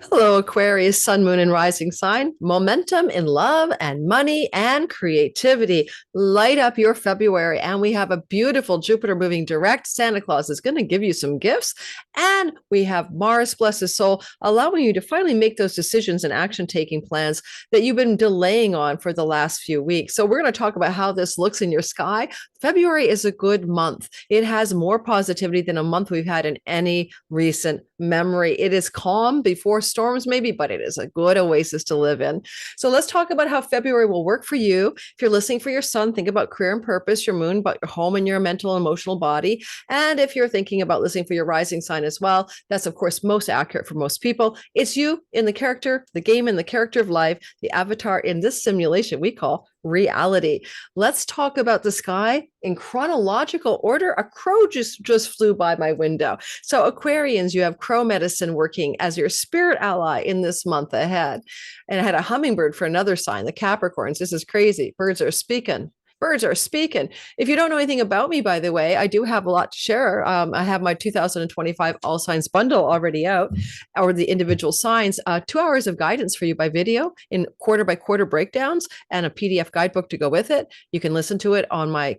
Hello, Aquarius, sun, moon, and rising sign. Momentum in love and money and creativity. Light up your February. And we have a beautiful Jupiter moving direct. Santa Claus is going to give you some gifts. And we have Mars, bless his soul, allowing you to finally make those decisions and action taking plans that you've been delaying on for the last few weeks. So, we're going to talk about how this looks in your sky. February is a good month. It has more positivity than a month we've had in any recent memory. It is calm before storms, maybe, but it is a good oasis to live in. So let's talk about how February will work for you. If you're listening for your sun, think about career and purpose, your moon, but your home and your mental and emotional body. And if you're thinking about listening for your rising sign as well, that's of course most accurate for most people. It's you in the character, the game, and the character of life, the avatar in this simulation we call reality. Let's talk about the sky in chronological order. A crow just flew by my window. So Aquarians, you have crow medicine working as your spirit ally in this month ahead. And I had a hummingbird for another sign, the Capricorns. This is crazy. Birds are speaking. Birds are speaking. If you don't know anything about me, by the way, I do have a lot to share. I have my 2025 All Signs bundle already out, or the individual signs, 2 hours of guidance for you by video in quarter by quarter breakdowns and a PDF guidebook to go with it. You can listen to it on my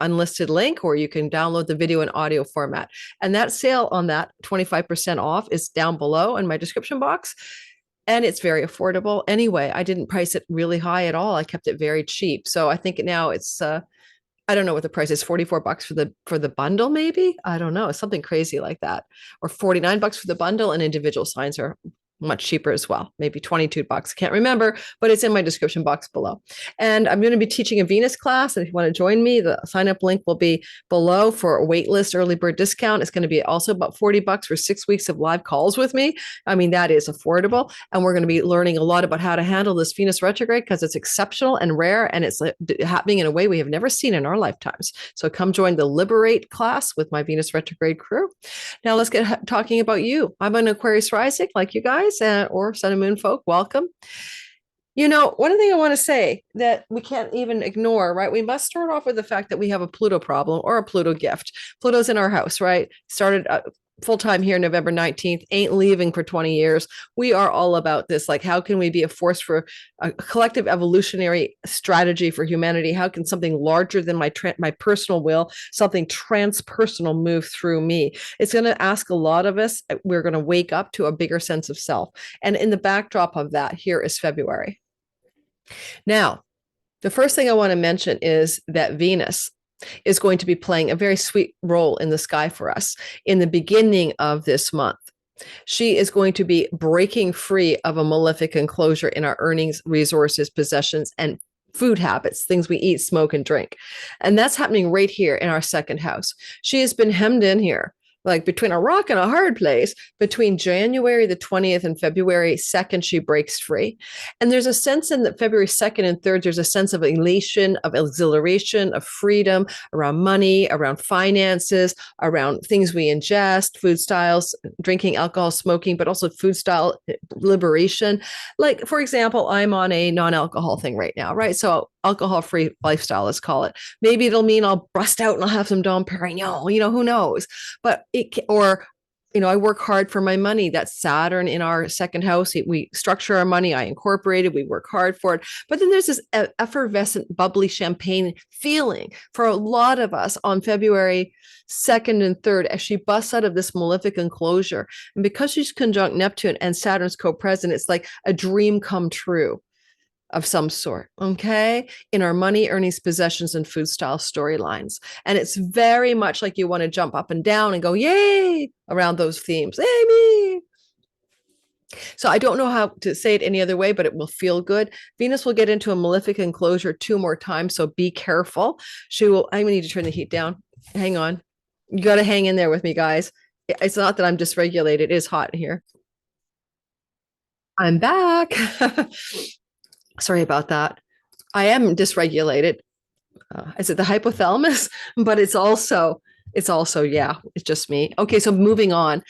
unlisted link, or you can download the video and audio format. And that sale on that 25% off is down below in my description box. And it's very affordable. Anyway, I didn't price it really high at all. I kept it very cheap. So I think now it's I don't know what the price is, $44 for the bundle, maybe. I don't know. It's something crazy like that. Or $49 for the bundle, and individual signs are much cheaper as well, maybe $22. Can't remember, but it's in my description box below. And I'm going to be teaching a Venus class. And if you want to join me, the sign up link will be below for a waitlist early bird discount. It's going to be also about $40 for 6 weeks of live calls with me. I mean, that is affordable. And we're going to be learning a lot about how to handle this Venus retrograde because it's exceptional and rare, and it's happening in a way we have never seen in our lifetimes. So come join the Liberate class with my Venus retrograde crew. Now let's get talking about you. I'm an Aquarius rising, like you guys, or Sun and Moon folk. Welcome. You know, one thing I want to say that we can't even ignore, right? We must start off with the fact that we have a Pluto problem or a Pluto gift. Pluto's in our house, right? Started full time here November 19th, ain't leaving for 20 years. We are all about this. Like, how can we be a force for a collective evolutionary strategy for humanity? How can something larger than my personal will, something transpersonal, move through me? It's going to ask a lot of us. We're going to wake up to a bigger sense of self. And in the backdrop of that, here is February. Now, the first thing I want to mention is that Venus is going to be playing a very sweet role in the sky for us in the beginning of this month. She is going to be breaking free of a malefic enclosure in our earnings, resources, possessions, and food habits, things we eat, smoke, and drink. And that's happening right here in our second house. She has been hemmed in here, like between a rock and a hard place. Between January the 20th and February 2nd, she breaks free. And there's a sense in that February 2nd and 3rd, there's a sense of elation, of exhilaration, of freedom around money, around finances, around things we ingest, food styles, drinking alcohol, smoking, but also food style liberation. Like, for example, I'm on a non-alcohol thing right now, right? So alcohol-free lifestyle, let's call it. Maybe it'll mean I'll bust out and I'll have some Dom Perignon, who knows? But I work hard for my money. That's Saturn in our second house. We structure our money. I incorporate it. We work hard for it. But then there's this effervescent, bubbly champagne feeling for a lot of us on February 2nd and 3rd as she busts out of this malefic enclosure. And because she's conjunct Neptune and Saturn's co-present, it's like a dream come true of some sort, okay, in our money, earnings, possessions, and food style storylines. And it's very much like you want to jump up and down and go, yay, around those themes. Hey, me. So I don't know how to say it any other way, but it will feel good. Venus will get into a malefic enclosure 2 more times, so be careful. I need to turn the heat down. Hang on. You got to hang in there with me, guys. It's not that I'm dysregulated. It is hot in here. I'm back. Sorry about that. I am dysregulated. Is it the hypothalamus? But it's also, yeah, it's just me. Okay, so moving on.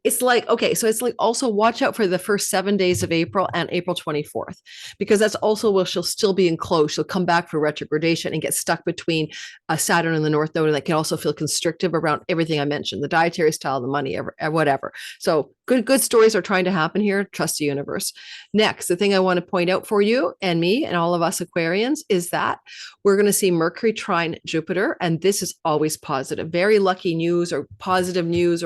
It's like, okay, so it's like also watch out for the first 7 days of April and April 24th, because that's also where she'll still be enclosed. She'll come back for retrogradation and get stuck between Saturn and the North Node. And that can also feel constrictive around everything I mentioned, the dietary style, the money, whatever. So good stories are trying to happen here. Trust the universe. Next, the thing I want to point out for you and me and all of us Aquarians is that we're going to see Mercury trine Jupiter. And this is always positive, very lucky news or positive news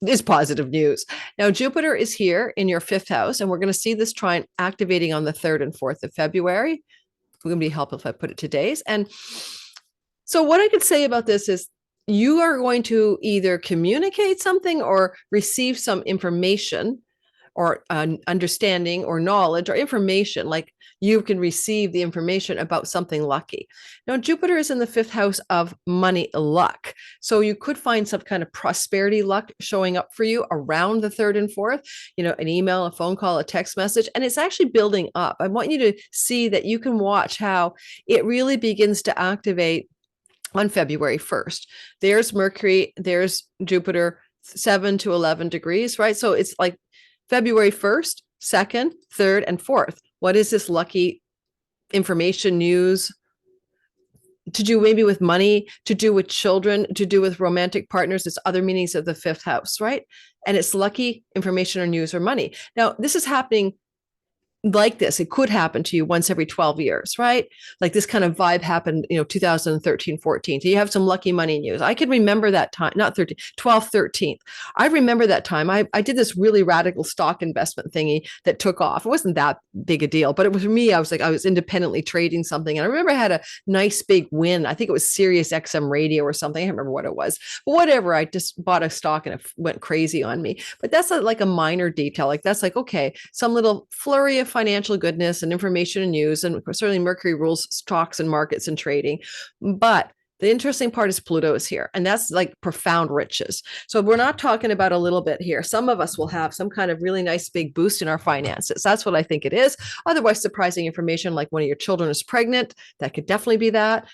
is positive news. Now, Jupiter is here in your 5th house, and we're going to see this trine activating on the 3rd and 4th of February. We're going to be helpful if I put it to days. And so what I could say about this is you are going to either communicate something or receive some information or understanding or knowledge or information, like you can receive the information about something lucky. Now, Jupiter is in the 5th house of money luck. So you could find some kind of prosperity luck showing up for you around the 3rd and 4th, an email, a phone call, a text message, and it's actually building up. I want you to see that you can watch how it really begins to activate on February 1st. There's Mercury, there's Jupiter, 7 to 11 degrees, right? So it's like February 1st, 2nd, 3rd, and 4th. What is this lucky information, news to do maybe with money, to do with children, to do with romantic partners? It's other meanings of the 5th house, right? And it's lucky information or news or money. Now, this is happening like this. It could happen to you once every 12 years, right? Like this kind of vibe happened, 2013, 14. So you have some lucky money news. I can remember that time, not 13, 12, 13th. I remember that time. I did this really radical stock investment thingy that took off. It wasn't that big a deal, but it was for me. I was independently trading something. And I remember I had a nice big win. I think it was Sirius XM radio or something. I can't remember what it was, but whatever. I just bought a stock and it went crazy on me. But that's like a minor detail. Like that's like, okay, some little flurry of financial goodness and information and news. And certainly Mercury rules stocks and markets and trading. But the interesting part is Pluto is here, and that's like profound riches. So we're not talking about a little bit here. Some of us will have some kind of really nice big boost in our finances. That's what I think it is. Otherwise, surprising information like one of your children is pregnant. That could definitely be that,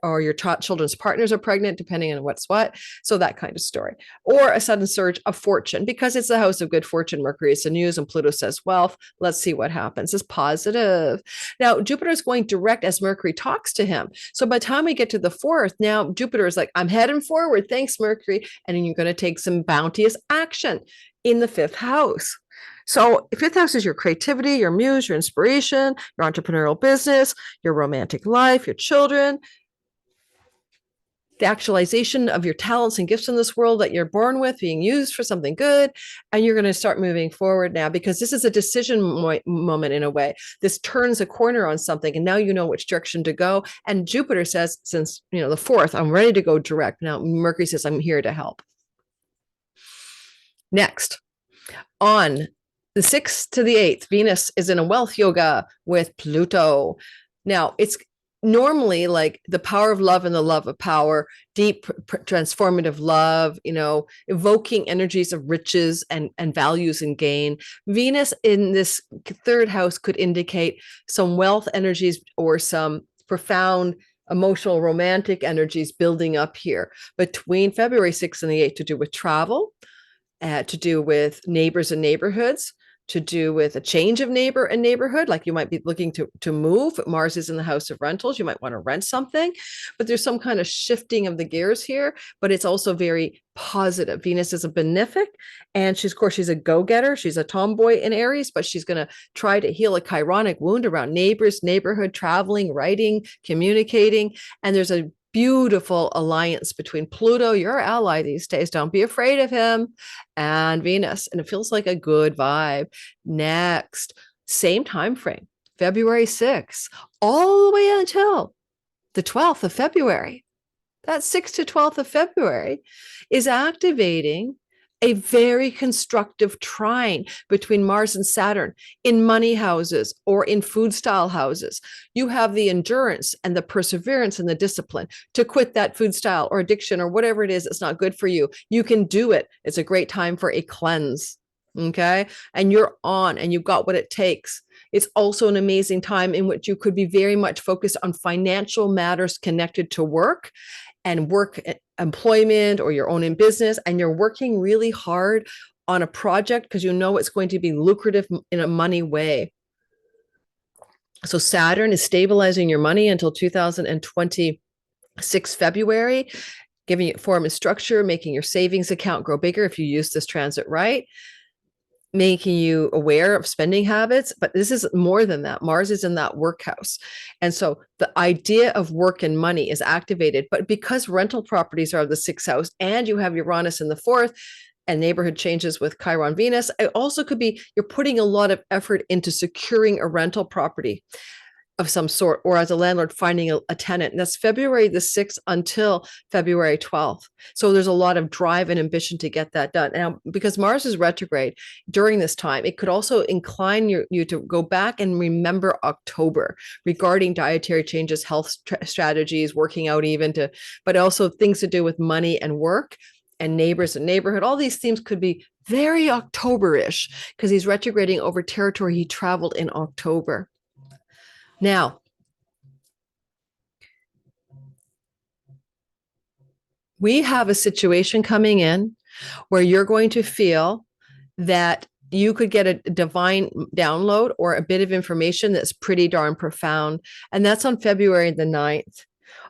or your children's partners are pregnant, depending on what's what. So that kind of story. Or a sudden surge of fortune, because it's the house of good fortune. Mercury is the news and Pluto says wealth. Let's see what happens. It's positive. Now, Jupiter is going direct as Mercury talks to him. So by the time we get to the 4th, now Jupiter is like, I'm heading forward. Thanks, Mercury. And then you're going to take some bounteous action in the 5th house. So 5th house is your creativity, your muse, your inspiration, your entrepreneurial business, your romantic life, your children, the actualization of your talents and gifts in this world that you're born with being used for something good. And you're going to start moving forward now, because this is a decision moment in a way. This turns a corner on something, and now you know which direction to go. And Jupiter says, since the 4th, I'm ready to go direct. Now Mercury says, I'm here to help. Next, on the 6th to the 8th, Venus is in a wealth yoga with Pluto. Now it's normally like the power of love and the love of power, deep transformative love, evoking energies of riches and values and gain. Venus in this 3rd house could indicate some wealth energies or some profound emotional romantic energies building up here between February 6th and the 8th, to do with travel, to do with neighbors and neighborhoods, to do with a change of neighbor and neighborhood. Like you might be looking to move. Mars is in the house of rentals. You might want to rent something, but there's some kind of shifting of the gears here, but it's also very positive. Venus is a benefic, and she's a go-getter. She's a tomboy in Aries, but she's going to try to heal a chironic wound around neighbors, neighborhood, traveling, writing, communicating. And there's a beautiful alliance between Pluto, your ally these days, don't be afraid of him, and Venus, and it feels like a good vibe. Next, same time frame, February 6th, all the way until the 12th of February. That 6th to 12th of February is activating a very constructive trine between Mars and Saturn in money houses or in food style houses. You have the endurance and the perseverance and the discipline to quit that food style or addiction or whatever it is that's not good for you. You can do it. It's a great time for a cleanse. Okay. And you're on, and you've got what it takes. It's also an amazing time in which you could be very much focused on financial matters connected to work and work employment, or your own in business, and you're working really hard on a project because you know it's going to be lucrative in a money way. So Saturn is stabilizing your money until 2026 February, giving it form and structure, making your savings account grow bigger if you use this transit right, making you aware of spending habits. But this is more than that. Mars is in that work house. And so the idea of work and money is activated. But because rental properties are the sixth house and you have Uranus in the fourth, and neighborhood changes with Chiron Venus, it also could be you're putting a lot of effort into securing a rental property of some sort, or as a landlord finding a tenant. And that's February the 6th until February 12th. So there's a lot of drive and ambition to get that done. Now, because Mars is retrograde during this time, it could also incline you to go back and remember October regarding dietary changes, health strategies, working out even to, but also things to do with money and work and neighbors and neighborhood. All these themes could be very October-ish because he's retrograding over territory he traveled in October. Now, we have a situation coming in where you're going to feel that you could get a divine download or a bit of information that's pretty darn profound. And that's on February the 9th.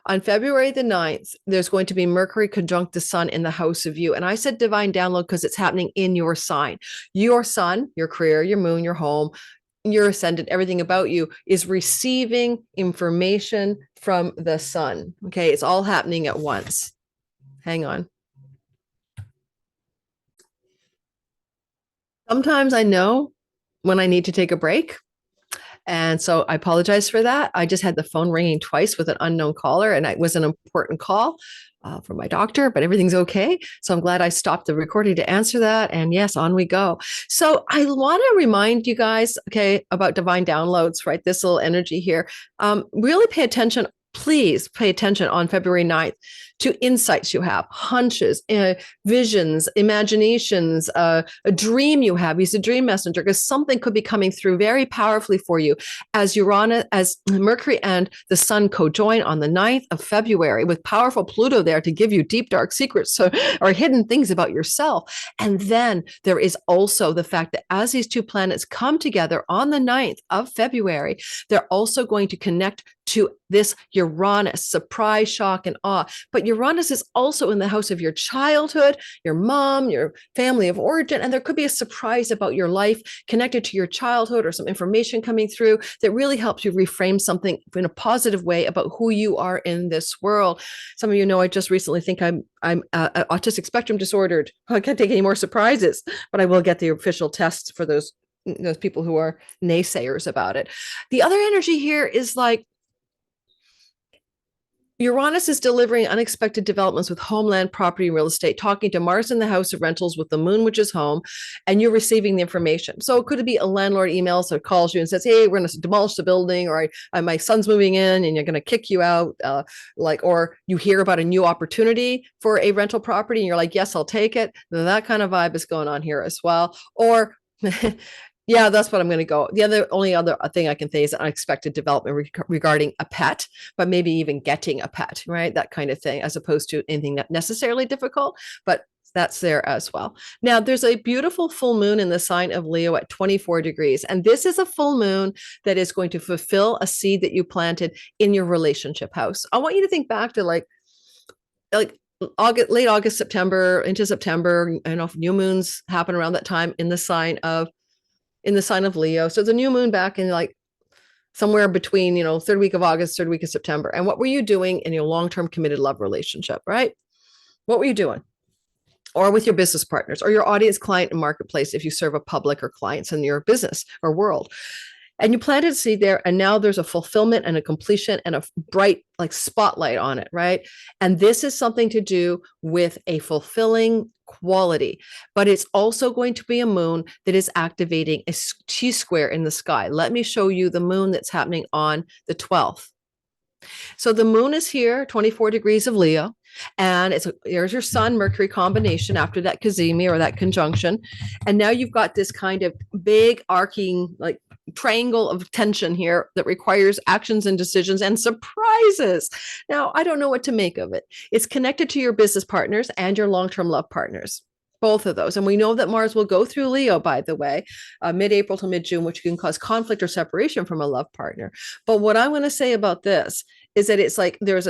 On February the 9th, there's going to be Mercury conjunct the sun in the house of you. And I said divine download because it's happening in your sign. Your sun, your career, your moon, your home, your ascendant, everything about you is receiving information from the sun. Okay, it's all happening at once. Hang on. Sometimes I know when I need to take a break. And so I apologize for that. I just had the phone ringing twice with an unknown caller, and it was an important call from my doctor, but everything's okay. So I'm glad I stopped the recording to answer that. And yes, on we go. So I want to remind you guys, okay, about divine downloads, right? This little energy here. Really pay attention. Please pay attention on February 9th to insights you have, hunches, visions, imaginations, a dream you have. He's a dream messenger because something could be coming through very powerfully for you as Mercury and the sun co-join on the 9th of February with powerful Pluto there to give you deep, dark secrets or hidden things about yourself. And then there is also the fact that as these two planets come together on the 9th of February, they're also going to connect to this Uranus, surprise, shock, and awe. But Uranus is also in the house of your childhood, your mom, your family of origin, and there could be a surprise about your life connected to your childhood or some information coming through that really helps you reframe something in a positive way about who you are in this world. Some of you know I just recently think I'm autistic spectrum disordered. I can't take any more surprises, but I will get the official tests for those people who are naysayers about it. The other energy here is like, Uranus is delivering unexpected developments with homeland, property, and real estate, talking to Mars in the house of rentals with the moon, which is home, and you're receiving the information. So it could be a landlord emails or calls you and says, hey, we're going to demolish the building, or my son's moving in and you're going to kick you out. Or you hear about a new opportunity for a rental property and you're like, yes, I'll take it. That kind of vibe is going on here as well. Or yeah, that's what I'm going to go. The only other thing I can say is unexpected development regarding a pet, but maybe even getting a pet, right? That kind of thing, as opposed to anything not necessarily difficult, but that's there as well. Now, there's a beautiful full moon in the sign of Leo at 24 degrees. And this is a full moon that is going to fulfill a seed that you planted in your relationship house. I want you to think back to like August, late August, September, into September. I know new moons happen around that time in the sign of Leo. So the new moon back in like somewhere between, third week of August, third week of September. And what were you doing in your long-term committed love relationship, right? What were you doing? Or with your business partners or your audience, client, and marketplace if you serve a public or clients in your business or world. And you planted a seed there, and now there's a fulfillment and a completion and a bright like spotlight on it, right? And this is something to do with a fulfilling quality, but it's also going to be a moon that is activating a T-square in the sky. Let me show you the moon that's happening on the 12th. So the moon is here, 24 degrees of Leo. And there's your Sun Mercury combination after that cazimi or that conjunction. And now you've got this kind of big arcing, like triangle of tension here that requires actions and decisions and surprises. Now, I don't know what to make of it. It's connected to your business partners and your long-term love partners. Both of those. And we know that Mars will go through Leo, by the way, mid-April to mid-June, which can cause conflict or separation from a love partner. But what I want to say about this is that it's like there's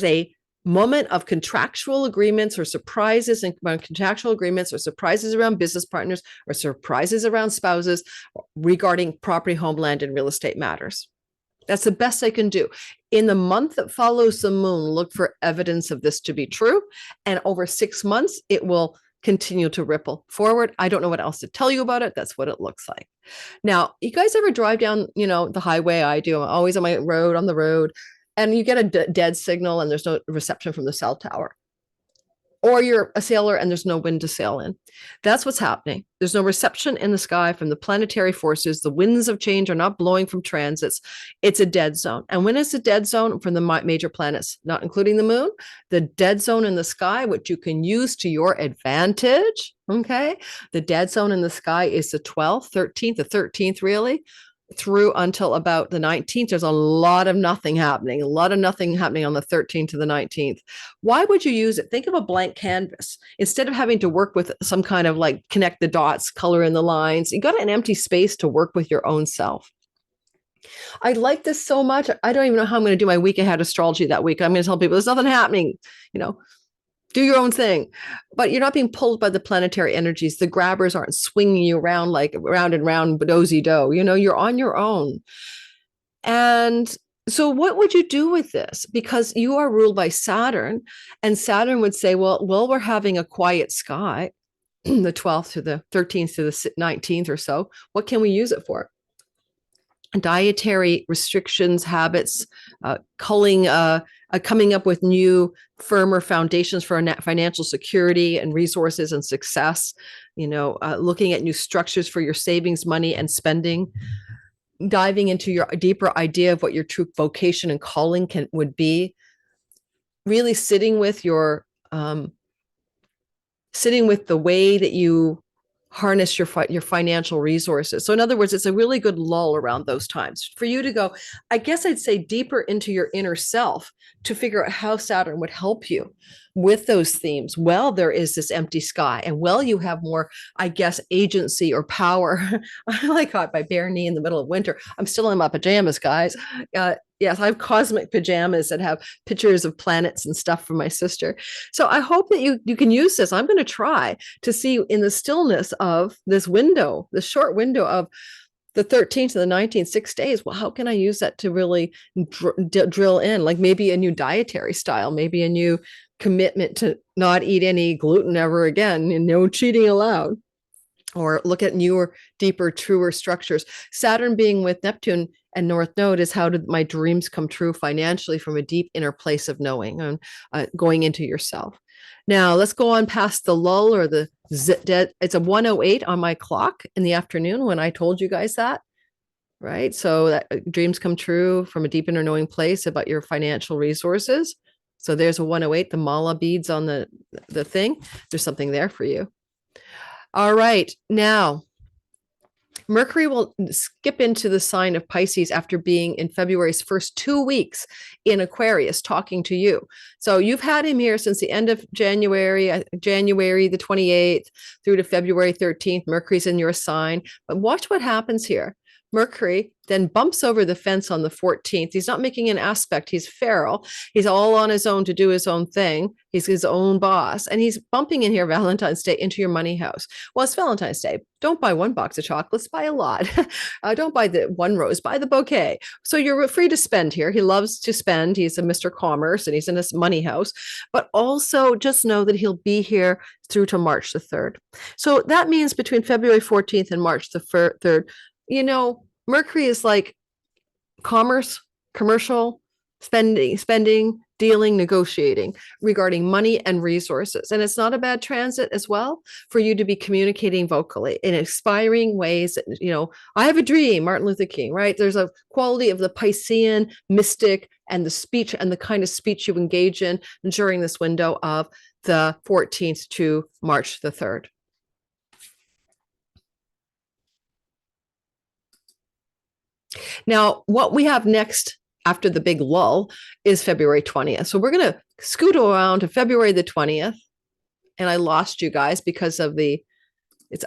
a moment of contractual agreements or surprises and contractual agreements or surprises around business partners or surprises around spouses regarding property, homeland, and real estate matters. That's the best I can do. In the month that follows the moon, look for evidence of this to be true. And over 6 months, it will continue to ripple forward. I don't know what else to tell you about it. That's what it looks like. Now, you guys ever drive down, the highway? I do. I'm always on the road, and you get a dead signal and there's no reception from the cell tower. Or you're a sailor and there's no wind to sail in. That's what's happening. There's no reception in the sky from the planetary forces. The winds of change are not blowing from transits. It's a dead zone. And when it's a dead zone from the major planets, not including the moon, the dead zone in the sky, which you can use to your advantage, okay? The dead zone in the sky is the 12th, 13th, the 13th really, through until about the 19th. There's a lot of nothing happening on the 13th to the 19th. Why would you use it? Think of a blank canvas. Instead of having to work with some kind of like connect the dots, color in the lines, you got an empty space to work with your own self. I like this so much. I don't even know how I'm going to do my week ahead astrology that week. I'm going to tell people there's nothing happening, do your own thing, but you're not being pulled by the planetary energies. The grabbers aren't swinging you around like round and round, dozy-do. You're on your own. And so what would you do with this? Because you are ruled by Saturn, and Saturn would say, well, we're having a quiet sky, the 12th to the 13th to the 19th or so. What can we use it for? Dietary restrictions, habits, coming up with new, firmer foundations for financial security and resources and success, looking at new structures for your savings, money, and spending, diving into your deeper idea of what your true vocation and calling would be, really sitting with the way that you harness your financial resources. So in other words, it's a really good lull around those times for you to go, I guess I'd say, deeper into your inner self to figure out how Saturn would help you with those themes. Well, there is this empty sky, and you have more, I guess, agency or power. I like caught by bare knee in the middle of winter. I'm still in my pajamas, guys. Yes, I have cosmic pajamas that have pictures of planets and stuff from my sister. So I hope that you can use this. I'm going to try to see in the stillness of this window, the short window of the 13th to the 19th, 6 days. Well, how can I use that to really drill in? Like maybe a new dietary style, maybe a new commitment to not eat any gluten ever again, and no cheating allowed. Or look at newer, deeper, truer structures. Saturn being with Neptune and North Node is how did my dreams come true financially from a deep inner place of knowing and going into yourself. Now let's go on past the lull or the dead. It's a 1:08 on my clock in the afternoon when I told you guys that, right? So that dreams come true from a deep inner knowing place about your financial resources. So there's a 1:08, the mala beads on the thing. There's something there for you. All right. Now, Mercury will skip into the sign of Pisces after being in February's first 2 weeks in Aquarius, talking to you. So you've had him here since the end of January the 28th through to February 13th. Mercury's in your sign. But watch what happens here. Mercury then bumps over the fence on the 14th. He's not making an aspect. He's feral. He's all on his own to do his own thing. He's his own boss. And he's bumping in here Valentine's Day into your money house. Well, it's Valentine's Day. Don't buy one box of chocolates, buy a lot. Don't buy the one rose, buy the bouquet. So you're free to spend here. He loves to spend. He's a Mr. Commerce and he's in his money house. But also just know that he'll be here through to March the 3rd. So that means between February 14th and March the 3rd, Mercury is like commerce, commercial, spending, dealing, negotiating regarding money and resources. And it's not a bad transit as well for you to be communicating vocally in inspiring ways. You know, I have a dream, Martin Luther King, right? There's a quality of the Piscean mystic and the speech and the kind of speech you engage in during this window of the 14th to March the 3rd. Now, what we have next after the big lull is February 20th. So we're going to scoot around to February the 20th. And I lost you guys because of it's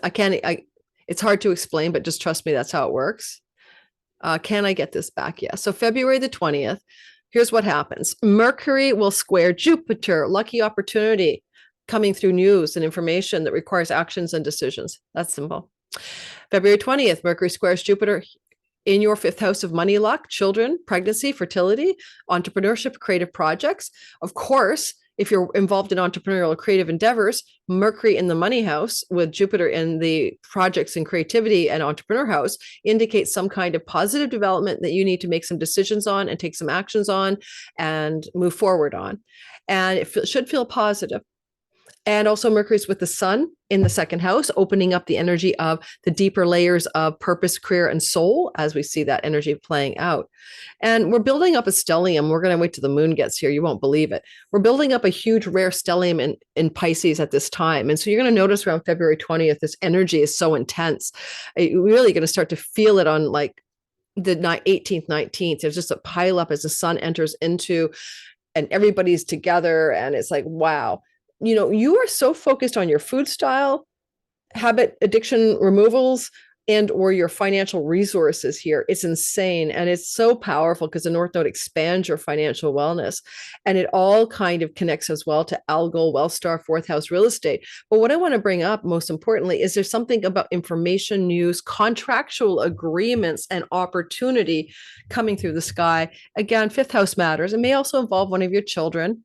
hard to explain, but just trust me, that's how it works. Can I get this back? Yeah. So February the 20th, here's what happens. Mercury will square Jupiter, lucky opportunity coming through news and information that requires actions and decisions. That's simple. February 20th, Mercury squares Jupiter in your 5th house of money luck, children, pregnancy, fertility, entrepreneurship, creative projects. Of course, if you're involved in entrepreneurial or creative endeavors, Mercury in the money house with Jupiter in the projects and creativity and entrepreneur house indicates some kind of positive development that you need to make some decisions on and take some actions on and move forward on. And it should feel positive. And also Mercury's with the sun in the 2nd house, opening up the energy of the deeper layers of purpose, career, and soul as we see that energy playing out. And we're building up a stellium. We're going to wait till the moon gets here. You won't believe it. We're building up a huge rare stellium in Pisces at this time. And so you're going to notice around February 20th, this energy is so intense. You're really going to start to feel it on like the 18th, 19th. There's just a pile up as the sun enters into, and everybody's together. And it's like, wow. You know, you are so focused on your food style, habit addiction removals, and or your financial resources here. It's insane. And it's so powerful because the North Node expands your financial wellness. And it all kind of connects as well to Algol, Wellstar, 4th house real estate. But what I want to bring up most importantly is there's something about information, news, contractual agreements, and opportunity coming through the sky. Again, 5th house matters. It may also involve one of your children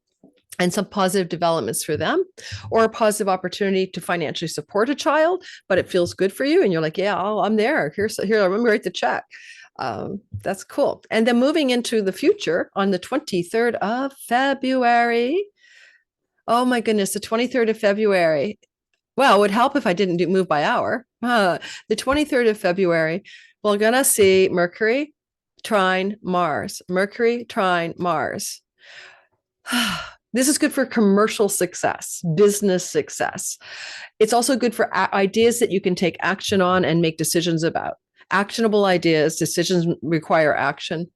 and some positive developments for them, or a positive opportunity to financially support a child, but it feels good for you. And you're like, yeah, I'm there. Here, let me write the check. That's cool. And then moving into the future on the 23rd of February. Oh my goodness, the 23rd of February. Well, it would help if I didn't move by hour. The 23rd of February, we're going to see Mercury trine Mars. Mercury trine Mars. This is good for commercial success, business success. It's also good for ideas that you can take action on and make decisions about. Actionable ideas, decisions require action.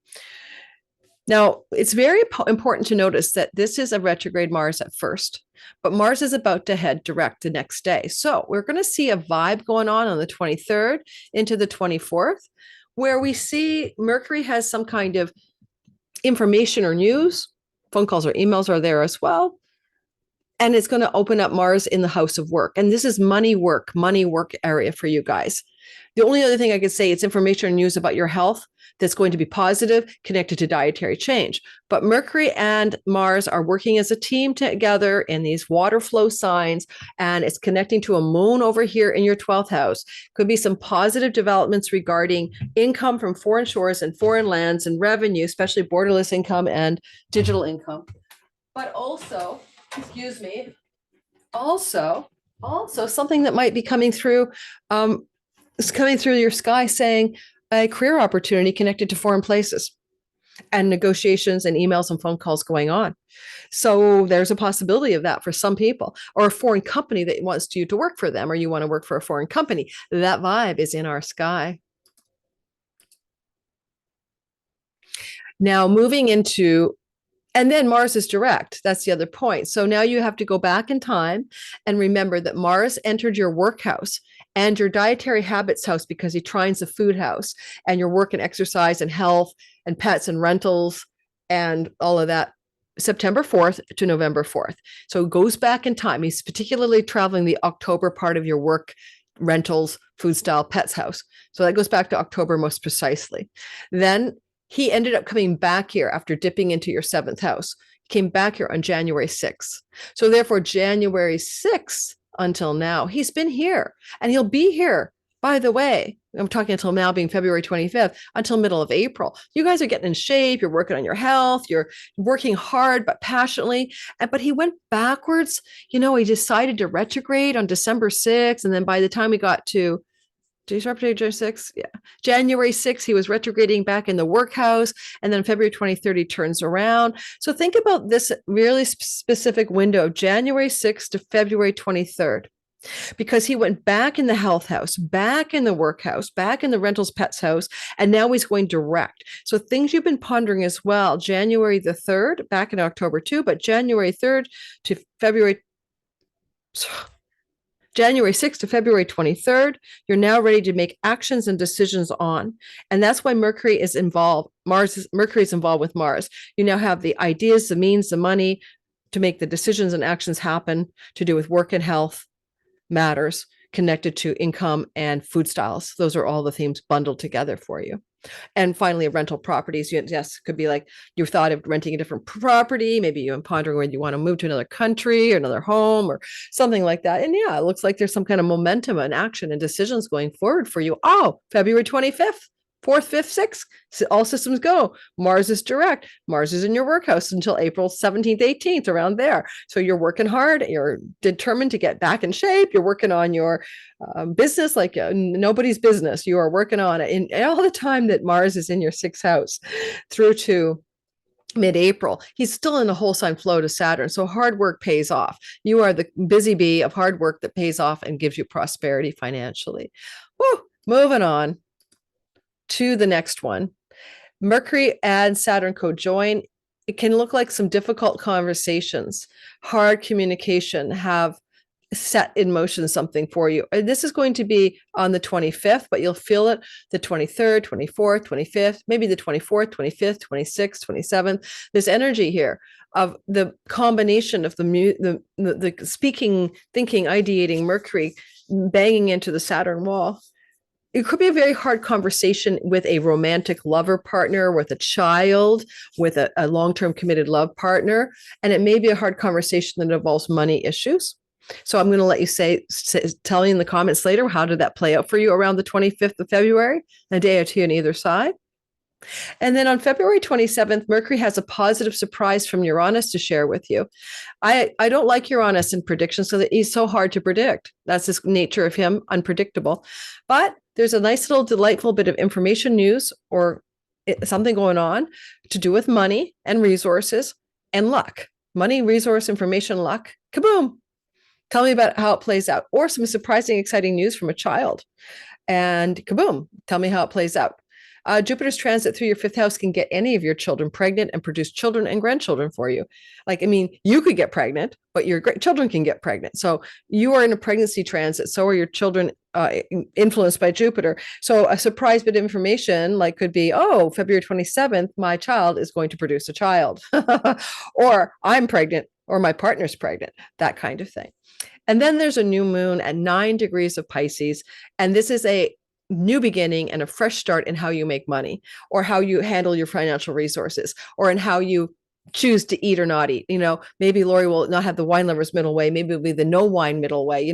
Now, it's very important to notice that this is a retrograde Mars at first, but Mars is about to head direct the next day. So we're going to see a vibe going on the 23rd into the 24th, where we see Mercury has some kind of information or news. Phone calls or emails are there as well. And it's going to open up Mars in the house of work. And this is money work area for you guys. The only other thing I could say, it's information and news about your health that's going to be positive, connected to dietary change. But Mercury and Mars are working as a team together in these water flow signs, and it's connecting to a moon over here in your 12th house. Could be some positive developments regarding income from foreign shores and foreign lands and revenue, especially borderless income and digital income. But also, excuse me, also something that might be coming through, is coming through your sky saying, a career opportunity connected to foreign places and negotiations and emails and phone calls going on. So there's a possibility of that for some people, or a foreign company that wants you to work for them, or you want to work for a foreign company. That vibe is in our sky. Now moving into, and then Mars is direct. That's the other point. So now you have to go back in time and remember that Mars entered your work house and your dietary habits house because he trines the food house, and your work and exercise and health and pets and rentals and all of that, September 4th to November 4th. So it goes back in time. He's particularly traveling the October part of your work, rentals, food style, pets house. So that goes back to October most precisely. Then he ended up coming back here after dipping into your 7th house. He came back here on January 6th. So therefore, January 6th until now, he's been here, and he'll be here By the way, I'm talking until now being February 25th, until middle of April. You guys are getting in shape. You're working on your health. You're working hard, but passionately. But he went backwards. He decided to retrograde on December 6th. And then by the time we got to January 6th, January 6th, he was retrograding back in the workhouse. And then February 23rd, he turns around. So think about this really specific window, January 6th to February 23rd. Because he went back in the health house, back in the workhouse, back in the rentals pets house, and now he's going direct. So things you've been pondering as well, January the 3rd, back in October too, but January 3rd to January 6th to February 23rd, you're now ready to make actions and decisions on. And that's why Mercury is involved. Mercury is involved with Mars. You now have the ideas, the means, the money to make the decisions and actions happen to do with work and health matters connected to income and food styles. Those are all the themes bundled together for you. And finally, rental properties. Yes, could be like you thought of renting a different property. Maybe you're pondering whether you want to move to another country or another home or something like that. And yeah, it looks like there's some kind of momentum and action and decisions going forward for you. Oh, February 25th. 4th, 5th, 6th, all systems go. Mars is direct. Mars is in your workhouse until April 17th, 18th, around there. So you're working hard. You're determined to get back in shape. You're working on your business like nobody's business. You are working on it. And all the time that Mars is in your 6th house through to mid-April, he's still in a whole sign flow to Saturn. So hard work pays off. You are the busy bee of hard work that pays off and gives you prosperity financially. Woo, moving on to the next one. Mercury and Saturn co-join. It can look like some difficult conversations, hard communication have set in motion something for you. And this is going to be on the 25th, but you'll feel it the 23rd, 24th, 25th, maybe the 24th, 25th, 26th, 27th. This energy here of the combination of the speaking, thinking, ideating Mercury banging into the Saturn wall. It could be a very hard conversation with a romantic lover partner, with a child, with a long-term committed love partner. And it may be a hard conversation that involves money issues. So I'm going to let you tell me in the comments later, how did that play out for you around the 25th of February, a day or two on either side? And then on February 27th, Mercury has a positive surprise from Uranus to share with you. I don't like Uranus in predictions because he's so hard to predict. That's the nature of him, unpredictable. But there's a nice little delightful bit of information news or something going on to do with money and resources and luck. Money, resource, information, luck. Kaboom. Tell me about how it plays out. Or some surprising, exciting news from a child. And kaboom. Tell me how it plays out. Jupiter's transit through your 5th house can get any of your children pregnant and produce children and grandchildren for you. You could get pregnant, but your children can get pregnant. So you are in a pregnancy transit. So are your children influenced by Jupiter. So a surprise bit of information could be, oh, February 27th, my child is going to produce a child. Or I'm pregnant or my partner's pregnant, that kind of thing. And then there's a new moon at 9 degrees of Pisces. And this is a new beginning and a fresh start in how you make money or how you handle your financial resources or in how you choose to eat or not eat. Maybe Lori will not have the wine lovers middle way. Maybe it'll be the no wine middle way,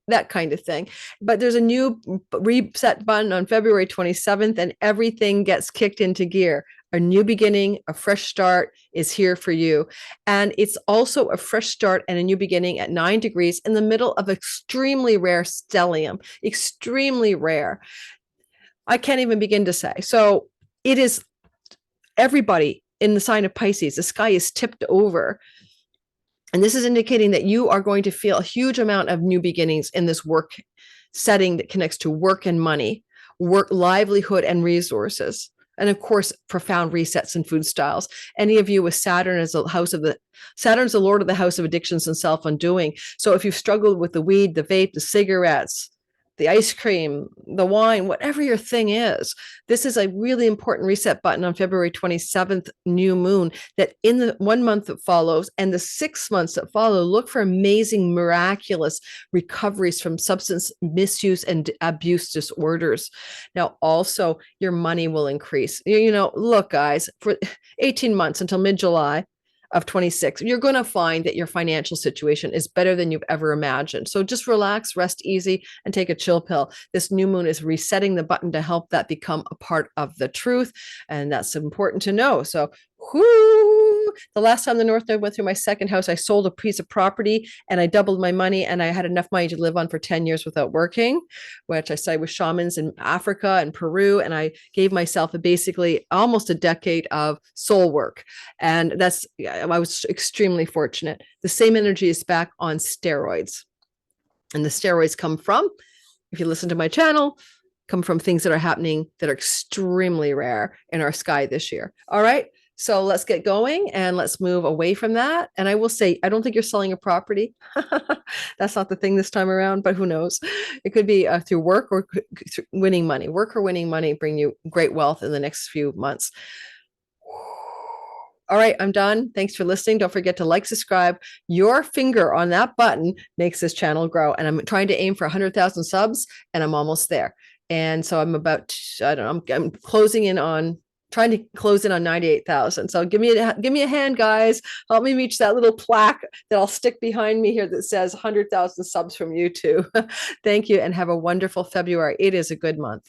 that kind of thing. But there's a new reset button on February 27th and everything gets kicked into gear. A new beginning, a fresh start is here for you. And it's also a fresh start and a new beginning at 9 degrees in the middle of extremely rare stellium, extremely rare. I can't even begin to say. So it is everybody in the sign of Pisces. The sky is tipped over. And this is indicating that you are going to feel a huge amount of new beginnings in this work setting that connects to work and money, work, livelihood, and resources. And of course, profound resets in food styles. Any of you with Saturn as Saturn's the lord of the house of addictions and self-undoing. So if you've struggled with the weed, the vape, the cigarettes, the ice cream, the wine, whatever your thing is, this is a really important reset button on February 27th, new moon, that in the 1 month that follows and the 6 months that follow, look for amazing, miraculous recoveries from substance misuse and abuse disorders. Now, also, your money will increase. Look, guys, for 18 months until mid-July, of 26, you're going to find that your financial situation is better than you've ever imagined. So just relax, rest easy, and take a chill pill. This new moon is resetting the button to help that become a part of the truth. And that's important to know. So, the last time the North Node went through my second house, I sold a piece of property and I doubled my money, and I had enough money to live on for 10 years without working, which I studied with shamans in Africa and Peru. And I gave myself basically almost a decade of soul work. And I was extremely fortunate. The same energy is back on steroids. And the steroids come from, if you listen to my channel, come from things that are happening that are extremely rare in our sky this year. All right. So let's get going and let's move away from that. And I will say, I don't think you're selling a property. That's not the thing this time around, but who knows? It could be through work or winning money. Work or winning money bring you great wealth in the next few months. All right, I'm done. Thanks for listening. Don't forget to like, subscribe. Your finger on that button makes this channel grow. And I'm trying to aim for 100,000 subs, and I'm almost there. And so I'm about, I don't know, I'm trying to close in on 98,000. So give me a hand, guys. Help me reach that little plaque that I'll stick behind me here that says 100,000 subs from YouTube. Thank you, and have a wonderful February. It is a good month.